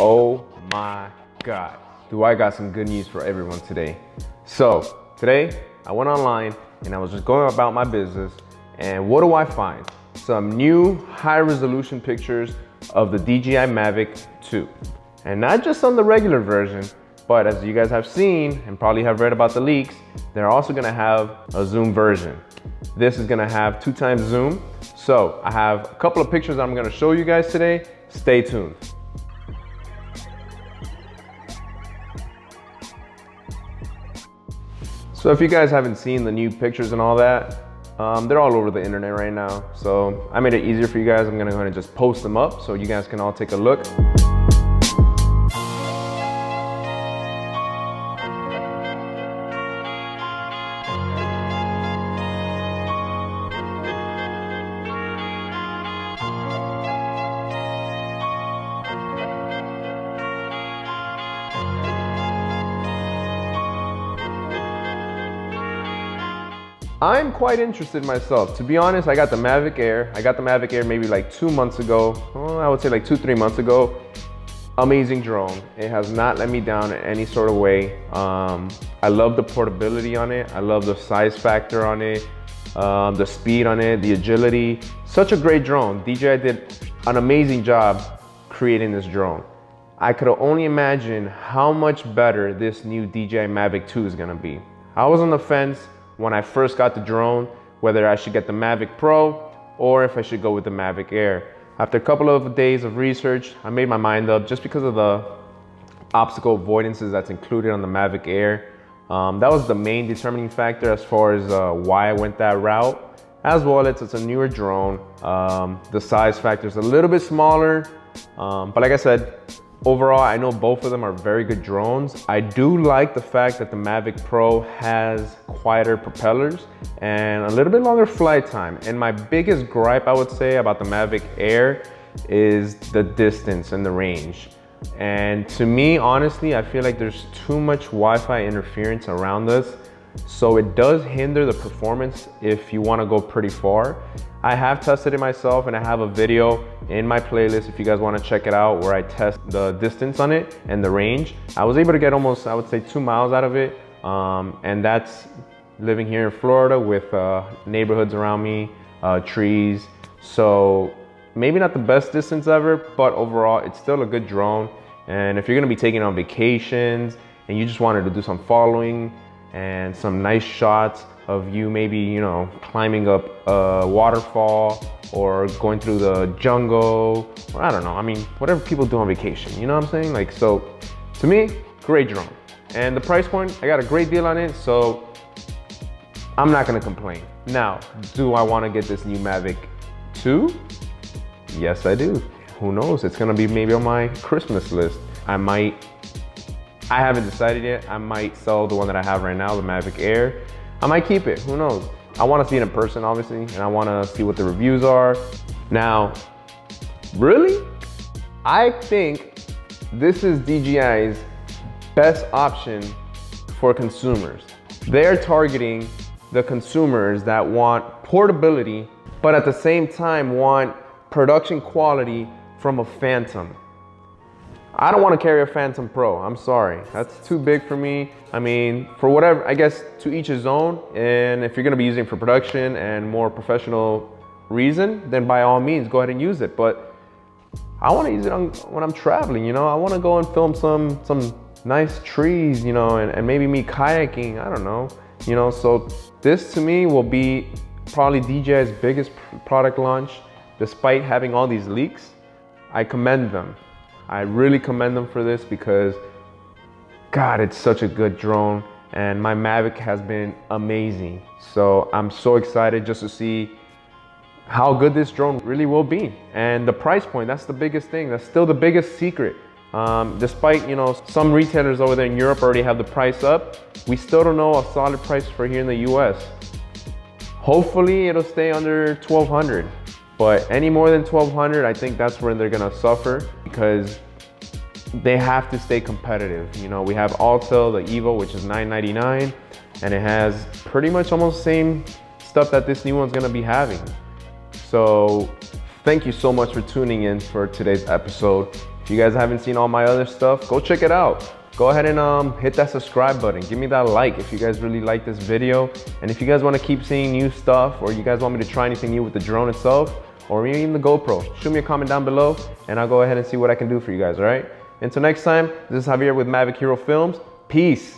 Oh my God, do I got some good news for everyone today. So today I went online and I was just going about my business, and what do I find? Some new high resolution pictures of the DJI Mavic 2. And not just on the regular version, but as you guys have seen and probably have read about the leaks, they're also gonna have a zoom version. This is gonna have 2x zoom. So I have a couple of pictures I'm gonna show you guys today. Stay tuned. So if you guys haven't seen the new pictures and all that, they're all over the internet right now. So I made it easier for you guys. I'm gonna go ahead and just post them up so you guys can all take a look. I'm quite interested myself. To be honest, I got the Mavic Air. I got the Mavic Air maybe like 2 months ago. Well, I would say like 2-3 months ago. Amazing drone. It has not let me down in any sort of way. I love the portability on it. I love the size factor on it, the speed on it, the agility. Such a great drone. DJI did an amazing job creating this drone. I could only imagine how much better this new DJI Mavic 2 is gonna be. I was on the fence when I first got the drone, whether I should get the Mavic Pro or if I should go with the Mavic Air. After a couple of days of research, I made my mind up just because of the obstacle avoidances that's included on the Mavic Air. That was the main determining factor as far as why I went that route. As well, it's a newer drone. The size factor is a little bit smaller, but like I said, overall, I know both of them are very good drones. I do like the fact that the Mavic Pro has quieter propellers and a little bit longer flight time. And my biggest gripe, I would say, about the Mavic Air is the distance and the range. And to me, honestly, I feel like there's too much Wi-Fi interference around us. So it does hinder the performance if you want to go pretty far. I have tested it myself and I have a video in my playlist if you guys want to check it out where I test the distance on it and the range. I was able to get almost, I would say, 2 miles out of it. And that's living here in Florida with neighborhoods around me, trees. So maybe not the best distance ever, but overall it's still a good drone. And if you're going to be taking on vacations and you just wanted to do some following and some nice shots of you maybe, you know, climbing up a waterfall or going through the jungle, or I don't know, I mean, whatever people do on vacation, you know what I'm saying? Like, so to me, great drone. And the price point, I got a great deal on it, so I'm not gonna complain. Now, do I wanna get this new Mavic 2? Yes, I do. Who knows? It's gonna be maybe on my Christmas list. I haven't decided yet. I might sell the one that I have right now, the Mavic Air. I might keep it, who knows? I wanna see it in person, obviously, and I wanna see what the reviews are. Now, really? I think this is DJI's best option for consumers. They're targeting the consumers that want portability, but at the same time want production quality from a Phantom. I don't want to carry a Phantom Pro, I'm sorry. That's too big for me. I mean, for whatever, I guess to each his own. And if you're gonna be using it for production and more professional reason, then by all means, go ahead and use it. But I wanna use it when I'm traveling, you know? I wanna go and film some nice trees, you know, and maybe me kayaking, I don't know. You know, so this to me will be probably DJI's biggest product launch. Despite having all these leaks, I commend them. I really commend them for this because, God, it's such a good drone and my Mavic has been amazing. So I'm so excited just to see how good this drone really will be. And the price point, that's the biggest thing. That's still the biggest secret. Despite, you know, some retailers over there in Europe already have the price up, we still don't know a solid price for here in the US. Hopefully it'll stay under 1,200. But any more than 1,200, I think that's where they're gonna suffer because they have to stay competitive. You know, we have Altel, the Evo, which is $999, and it has pretty much almost the same stuff that this new one's gonna be having. So thank you so much for tuning in for today's episode. If you guys haven't seen all my other stuff, go check it out. Go ahead and hit that subscribe button. Give me that like if you guys really like this video. And if you guys want to keep seeing new stuff, or you guys want me to try anything new with the drone itself, or even the GoPro, shoot me a comment down below and I'll go ahead and see what I can do for you guys, all right? Until next time, this is Javier with Mavic Hero Films. Peace.